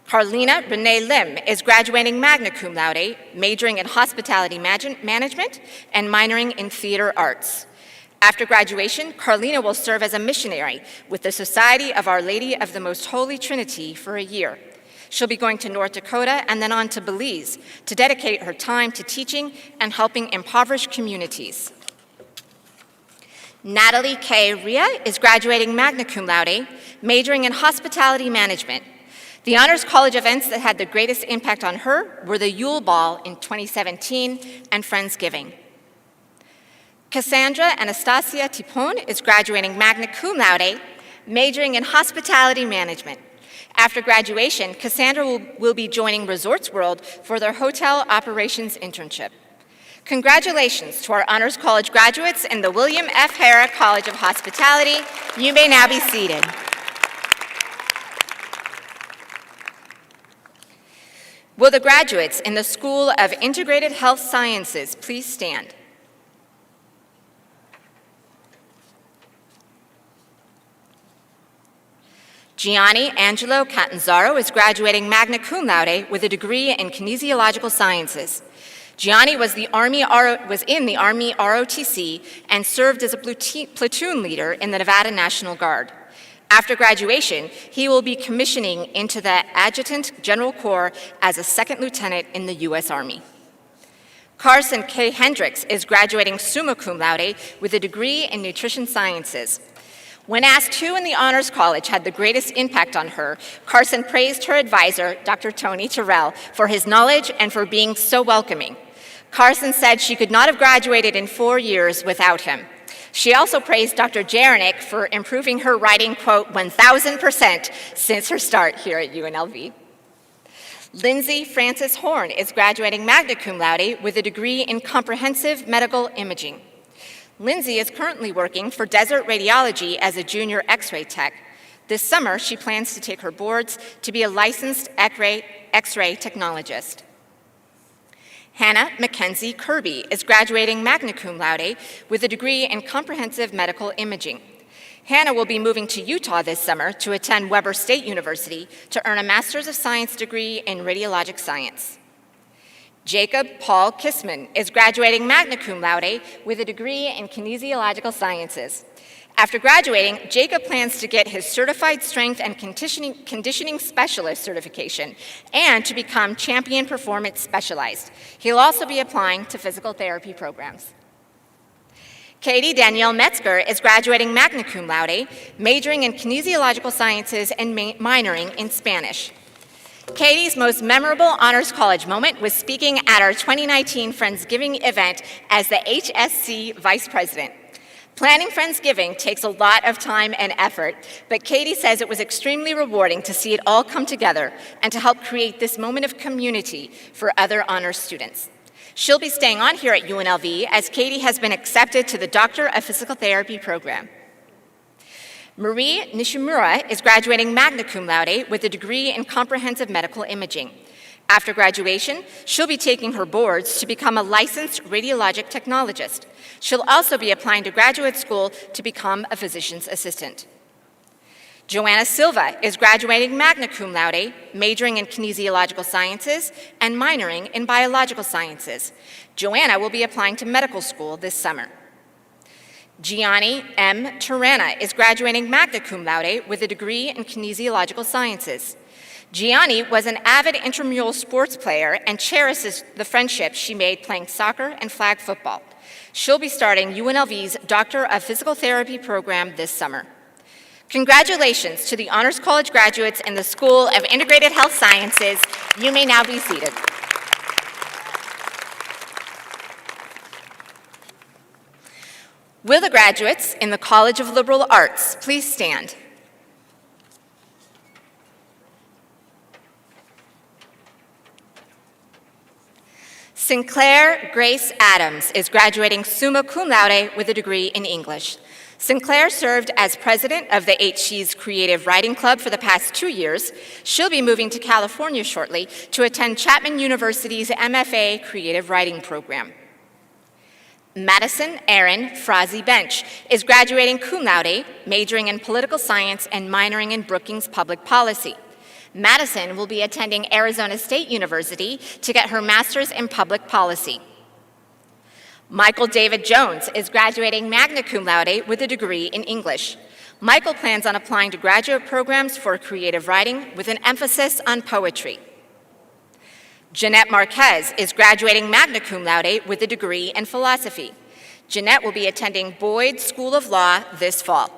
Carlina Renee Lim is graduating magna cum laude, majoring in hospitality management and minoring in theater arts. After graduation, Carlina will serve as a missionary with the Society of Our Lady of the Most Holy Trinity for a year. She'll be going to North Dakota and then on to Belize to dedicate her time to teaching and helping impoverished communities. Natalie K. Ria is graduating magna cum laude, majoring in hospitality management. The Honors College events that had the greatest impact on her were the Yule Ball in 2017 and Friendsgiving. Cassandra Anastasia Tipon is graduating magna cum laude, majoring in hospitality management. After graduation, Cassandra will be joining Resorts World for their hotel operations internship. Congratulations to our Honors College graduates in the William F. Harrah College of Hospitality. You may now be seated. Will the graduates in the School of Integrated Health Sciences please stand? Gianni Angelo Catanzaro is graduating magna cum laude with a degree in kinesiological sciences. Gianni was in the Army ROTC and served as a platoon leader in the Nevada National Guard. After graduation, he will be commissioning into the Adjutant General Corps as a second lieutenant in the U.S. Army. Carson K. Hendricks is graduating summa cum laude with a degree in nutrition sciences. When asked who in the Honors College had the greatest impact on her, Carson praised her advisor, Dr. Tony Terrell, for his knowledge and for being so welcoming. Carson said she could not have graduated in 4 years without him. She also praised Dr. Jarenick for improving her writing, quote, 1,000% since her start here at UNLV. Lindsay Frances Horn is graduating magna cum laude with a degree in comprehensive medical imaging. Lindsay is currently working for Desert Radiology as a junior X-ray tech. This summer, she plans to take her boards to be a licensed X-ray technologist. Hannah Mackenzie Kirby is graduating magna cum laude with a degree in comprehensive medical imaging. Hannah will be moving to Utah this summer to attend Weber State University to earn a Master's of Science degree in radiologic science. Jacob Paul Kissman is graduating magna cum laude with a degree in kinesiological sciences. After graduating, Jacob plans to get his Certified Strength and Conditioning Specialist certification and to become Champion Performance Specialized. He'll also be applying to physical therapy programs. Katie Danielle Metzger is graduating magna cum laude, majoring in kinesiological sciences and minoring in Spanish. Katie's most memorable Honors College moment was speaking at our 2019 Friendsgiving event as the HSC Vice President. Planning Friendsgiving takes a lot of time and effort, but Katie says it was extremely rewarding to see it all come together and to help create this moment of community for other honors students. She'll be staying on here at UNLV as Katie has been accepted to the Doctor of Physical Therapy program. Marie Nishimura is graduating magna cum laude with a degree in comprehensive medical imaging. After graduation, she'll be taking her boards to become a licensed radiologic technologist. She'll also be applying to graduate school to become a physician's assistant. Joanna Silva is graduating magna cum laude, majoring in kinesiological sciences and minoring in biological sciences. Joanna will be applying to medical school this summer. Gianni M. Tirana is graduating magna cum laude with a degree in kinesiological sciences. Gianni was an avid intramural sports player and cherishes the friendships she made playing soccer and flag football. She'll be starting UNLV's Doctor of Physical Therapy program this summer. Congratulations to the Honors College graduates in the School of Integrated Health Sciences. You may now be seated. Will the graduates in the College of Liberal Arts please stand? Sinclair Grace Adams is graduating summa cum laude with a degree in English. Sinclair served as president of the HC's Creative Writing Club for the past 2 years. She'll be moving to California shortly to attend Chapman University's MFA Creative Writing program. Madison Erin Frazee Bench is graduating cum laude, majoring in political science and minoring in Brookings Public Policy. Madison will be attending Arizona State University to get her master's in public policy. Michael David Jones is graduating magna cum laude with a degree in English. Michael plans on applying to graduate programs for creative writing with an emphasis on poetry. Jeanette Marquez is graduating magna cum laude with a degree in philosophy. Jeanette will be attending Boyd School of Law this fall.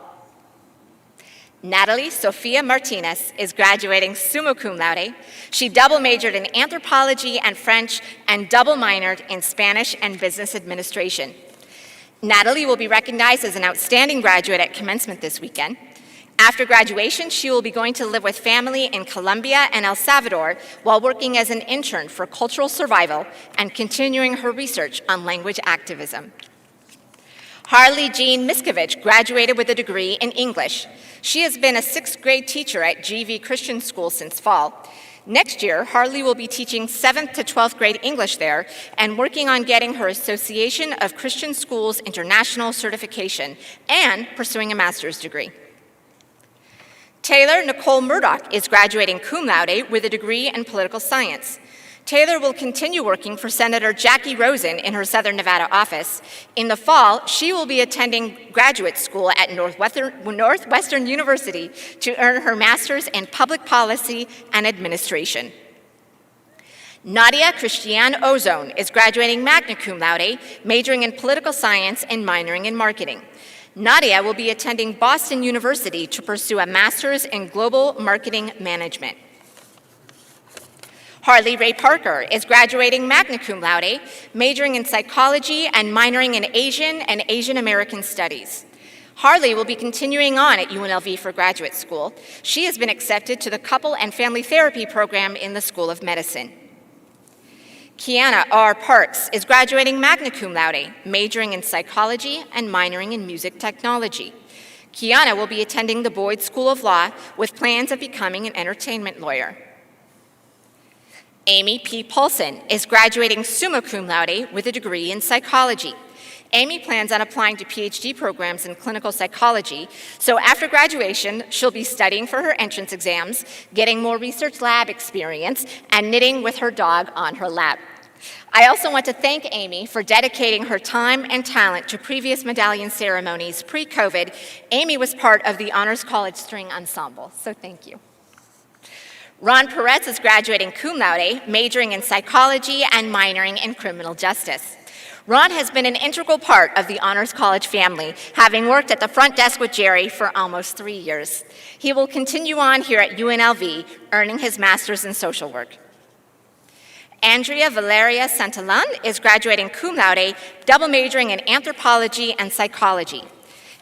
Natalie Sofia Martinez is graduating summa cum laude. She double majored in anthropology and French and double minored in Spanish and business administration. Natalie will be recognized as an outstanding graduate at commencement this weekend. After graduation, she will be going to live with family in Colombia and El Salvador while working as an intern for cultural survival and continuing her research on language activism. Harley Jean Miskovich graduated with a degree in English. She has been a 6th grade teacher at GV Christian School since fall. Next year, Harley will be teaching 7th to 12th grade English there and working on getting her Association of Christian Schools International certification and pursuing a master's degree. Taylor Nicole Murdoch is graduating cum laude with a degree in political science. Taylor will continue working for Senator Jackie Rosen in her Southern Nevada office. In the fall, she will be attending graduate school at Northwestern University to earn her master's in public policy and administration. Nadia Christiane Ozone is graduating magna cum laude, majoring in political science and minoring in marketing. Nadia will be attending Boston University to pursue a master's in global marketing management. Harley Ray Parker is graduating magna cum laude, majoring in psychology and minoring in Asian and Asian American studies. Harley will be continuing on at UNLV for graduate school. She has been accepted to the Couple and Family Therapy program in the School of Medicine. Kiana R. Parks is graduating magna cum laude, majoring in psychology and minoring in music technology. Kiana will be attending the Boyd School of Law with plans of becoming an entertainment lawyer. Amy P. Paulson is graduating summa cum laude with a degree in psychology. Amy plans on applying to PhD programs in clinical psychology, so after graduation, she'll be studying for her entrance exams, getting more research lab experience, and knitting with her dog on her lap. I also want to thank Amy for dedicating her time and talent to previous medallion ceremonies pre-COVID. Amy was part of the Honors College String Ensemble, so thank you. Ron Peretz is graduating cum laude, majoring in psychology and minoring in criminal justice. Ron has been an integral part of the Honors College family, having worked at the front desk with Jerry for almost 3 years. He will continue on here at UNLV, earning his master's in social work. Andrea Valeria Santalan is graduating cum laude, double majoring in anthropology and psychology.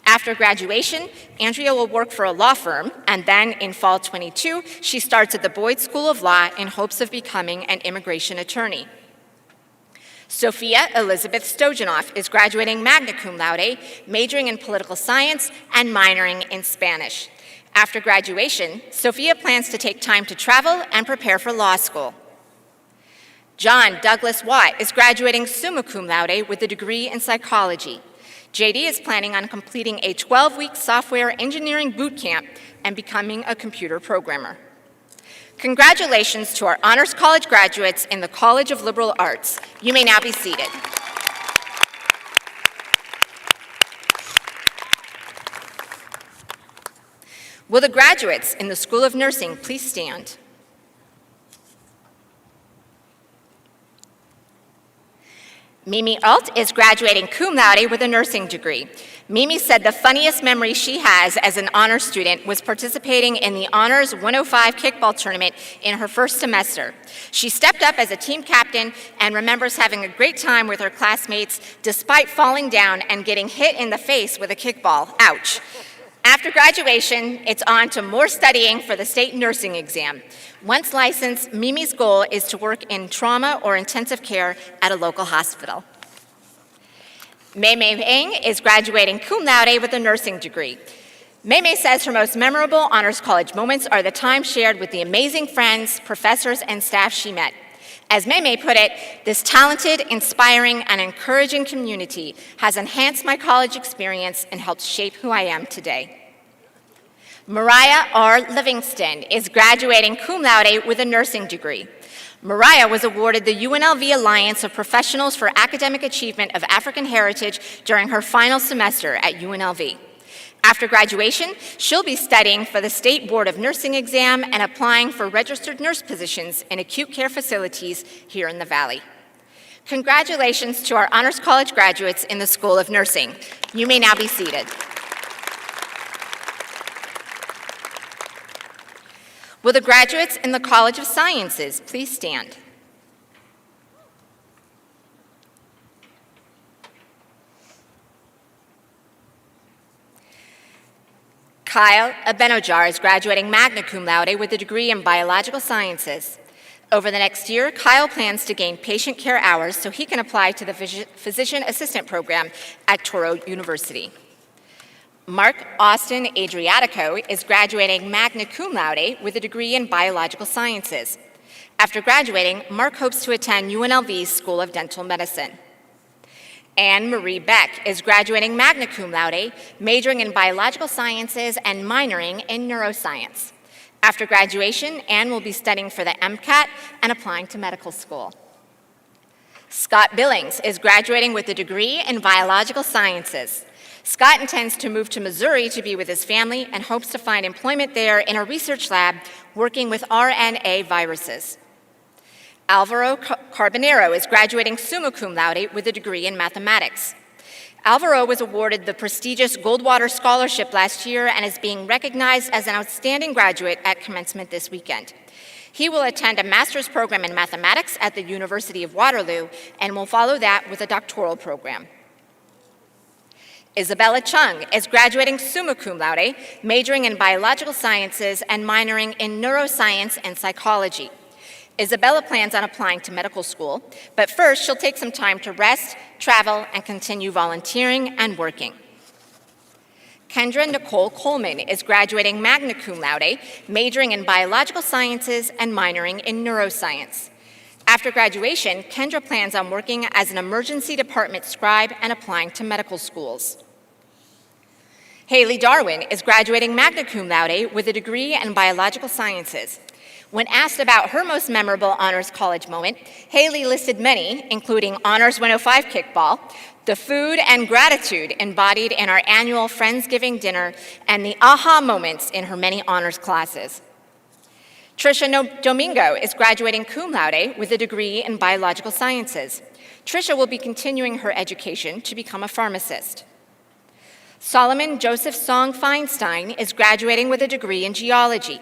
After graduation, Andrea will work for a law firm, and then in fall 22, she starts at the Boyd School of Law in hopes of becoming an immigration attorney. Sophia Elizabeth Stojanoff is graduating magna cum laude, majoring in political science and minoring in Spanish. After graduation, Sophia plans to take time to travel and prepare for law school. John Douglas Watt is graduating summa cum laude with a degree in psychology. JD is planning on completing a 12-week software engineering boot camp and becoming a computer programmer. Congratulations to our Honors College graduates in the College of Liberal Arts. You may now be seated. Will the graduates in the School of Nursing please stand? Mimi Alt is graduating cum laude with a nursing degree. Mimi said the funniest memory she has as an honors student was participating in the Honors 105 kickball tournament in her first semester. She stepped up as a team captain and remembers having a great time with her classmates despite falling down and getting hit in the face with a kickball. Ouch. After graduation, it's on to more studying for the state nursing exam. Once licensed, Mimi's goal is to work in trauma or intensive care at a local hospital. Mei Eng is graduating cum laude with a nursing degree. Mei says her most memorable Honors College moments are the time shared with the amazing friends, professors, and staff she met. As Mei put it, this talented, inspiring, and encouraging community has enhanced my college experience and helped shape who I am today. Mariah R. Livingston is graduating cum laude with a nursing degree. Mariah was awarded the UNLV Alliance of Professionals for Academic Achievement of African Heritage during her final semester at UNLV. After graduation, she'll be studying for the State Board of Nursing exam and applying for registered nurse positions in acute care facilities here in the Valley. Congratulations to our Honors College graduates in the School of Nursing. You may now be seated. Will the graduates in the College of Sciences please stand? Kyle Abenojar is graduating magna cum laude with a degree in biological sciences. Over the next year, Kyle plans to gain patient care hours so he can apply to the physician assistant program at Touro University. Mark Austin Adriatico is graduating magna cum laude with a degree in biological sciences. After graduating, Mark hopes to attend UNLV's School of Dental Medicine. Anne Marie Beck is graduating magna cum laude, majoring in biological sciences and minoring in neuroscience. After graduation, Anne will be studying for the MCAT and applying to medical school. Scott Billings is graduating with a degree in biological sciences. Scott intends to move to Missouri to be with his family and hopes to find employment there in a research lab working with RNA viruses. Alvaro Carbonero is graduating summa cum laude with a degree in mathematics. Alvaro was awarded the prestigious Goldwater Scholarship last year and is being recognized as an outstanding graduate at commencement this weekend. He will attend a master's program in mathematics at the University of Waterloo and will follow that with a doctoral program. Isabella Chung is graduating summa cum laude, majoring in biological sciences and minoring in neuroscience and psychology. Isabella plans on applying to medical school, but first she'll take some time to rest, travel, and continue volunteering and working. Kendra Nicole Coleman is graduating magna cum laude, majoring in biological sciences and minoring in neuroscience. After graduation, Kendra plans on working as an emergency department scribe and applying to medical schools. Haley Darwin is graduating magna cum laude with a degree in biological sciences. When asked about her most memorable Honors College moment, Haley listed many, including Honors 105 kickball, the food and gratitude embodied in our annual Friendsgiving dinner, and the aha moments in her many honors classes. Trisha Domingo is graduating cum laude with a degree in biological sciences. Trisha will be continuing her education to become a pharmacist. Solomon Joseph Song Feinstein is graduating with a degree in geology.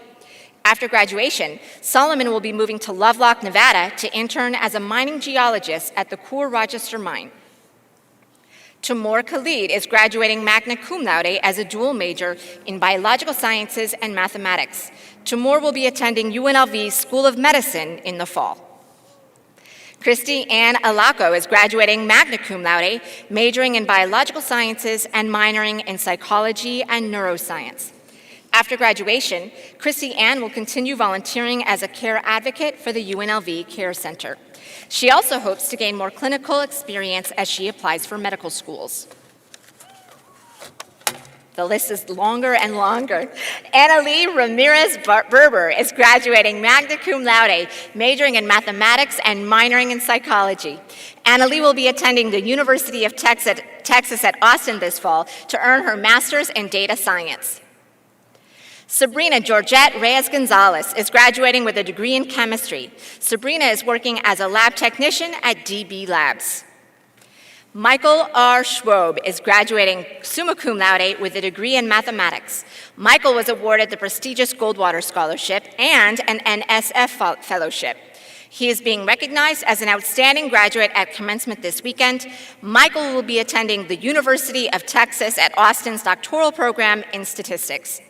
After graduation, Solomon will be moving to Lovelock, Nevada to intern as a mining geologist at the Coeur Rochester mine. Timur Khalid is graduating magna cum laude as a dual major in biological sciences and mathematics. Timur will be attending UNLV's School of Medicine in the fall. Christy Ann Alaco is graduating magna cum laude, majoring in biological sciences and minoring in psychology and neuroscience. After graduation, Christy Ann will continue volunteering as a care advocate for the UNLV Care Center. She also hopes to gain more clinical experience as she applies for medical schools. The list is longer and longer. Annalie Ramirez Berber is graduating magna cum laude, majoring in mathematics and minoring in psychology. Annalie will be attending the University of Texas at Austin this fall to earn her master's in data science. Sabrina Georgette Reyes-Gonzalez is graduating with a degree in chemistry. Sabrina is working as a lab technician at DB Labs. Michael R. Schwob is graduating summa cum laude with a degree in mathematics. Michael was awarded the prestigious Goldwater Scholarship and an NSF Fellowship. He is being recognized as an outstanding graduate at commencement this weekend. Michael will be attending the University of Texas at Austin's doctoral program in statistics.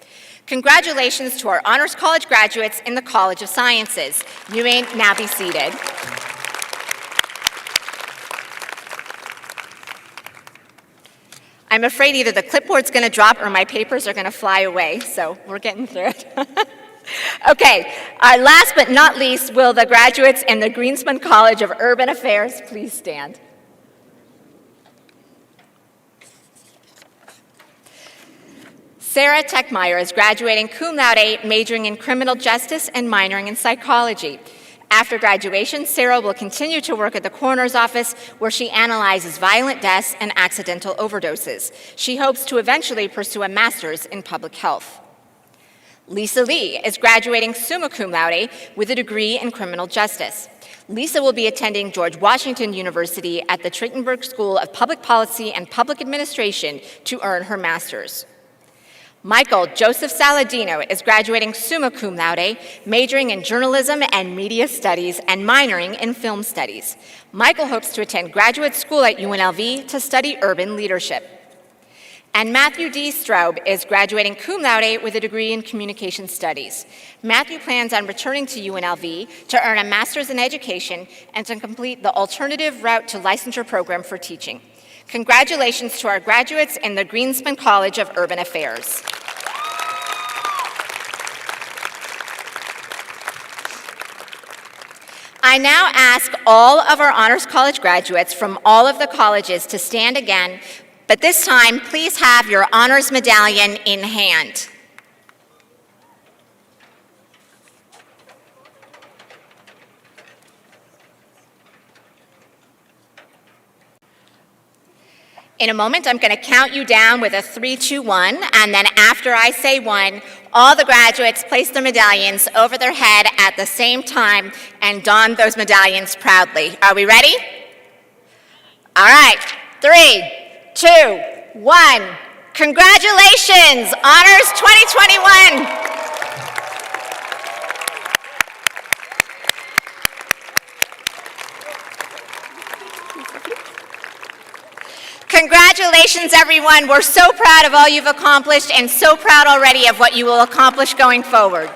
Congratulations to our Honors College graduates in the College of Sciences. You may now be seated. I'm afraid either the clipboard's going to drop or my papers are going to fly away, so we're getting through it. Okay, last but not least, will the graduates in the Greenspan College of Urban Affairs please stand? Sarah Techmeyer is graduating cum laude, majoring in criminal justice and minoring in psychology. After graduation, Sarah will continue to work at the coroner's office where she analyzes violent deaths and accidental overdoses. She hopes to eventually pursue a master's in public health. Lisa Lee is graduating summa cum laude with a degree in criminal justice. Lisa will be attending George Washington University at the Trachtenberg School of Public Policy and Public Administration to earn her master's. Michael Joseph Saladino is graduating summa cum laude, majoring in journalism and media studies and minoring in film studies. Michael hopes to attend graduate school at UNLV to study urban leadership. And Matthew D. Straub is graduating cum laude with a degree in communication studies. Matthew plans on returning to UNLV to earn a master's in education and to complete the alternative route to licensure program for teaching. Congratulations to our graduates in the Greenspan College of Urban Affairs. I now ask all of our Honors College graduates from all of the colleges to stand again, but this time, please have your honors medallion in hand. In a moment, I'm going to count you down with a 3, 2, 1, and then after I say 1, all the graduates place their medallions over their head at the same time and don those medallions proudly. Are we ready? All right, 3, 2, 1. Congratulations, Honors 2021. Congratulations, everyone. We're so proud of all you've accomplished and so proud already of what you will accomplish going forward.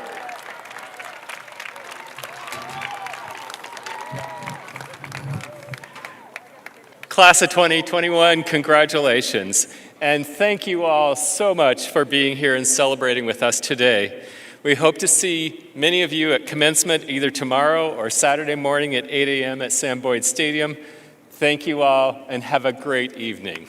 Class of 2021, congratulations. And thank you all so much for being here and celebrating with us today. We hope to see many of you at commencement either tomorrow or Saturday morning at 8 a.m. at Sam Boyd Stadium. Thank you all and have a great evening.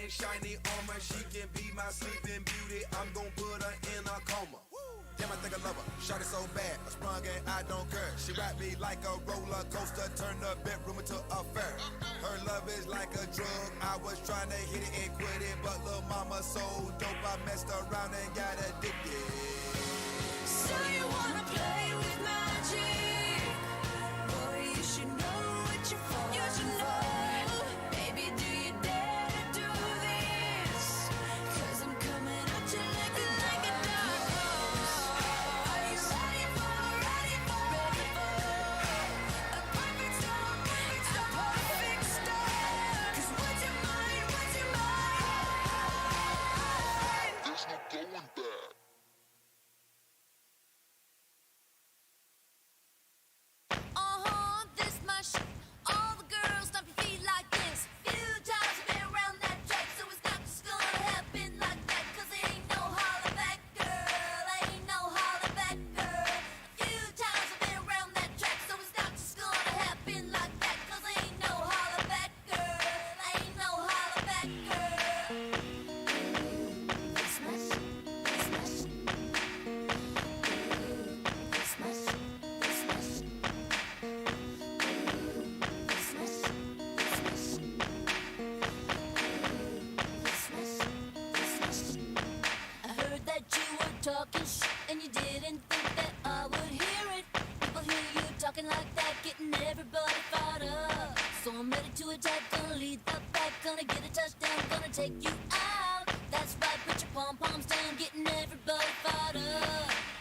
Shiny armor, she can be my sleeping beauty. I'm gon' put her in a coma. Damn, I think I love her. Shot it so bad, I sprung and I don't care. She wrapped me like a roller coaster, turned the bedroom into a fair. Her love is like a drug. I was trying to hit it and quit it, but lil' mama so dope, I messed around and got addicted. So you wanna play with magic? Boy, you should know what you're for. You should know. Baby, do you dare to do this? 'Cause I'm coming at you like a dark rose. Are you ready for a perfect storm? It's a perfect storm. 'Cause what's your mind? What's your mind? There's no going back. think that I would hear it? People hear you talking like that, getting everybody fired up. So I'm ready to attack, gonna lead the pack, gonna get a touchdown, gonna take you out. That's right, put your pom-poms down, getting everybody fired up.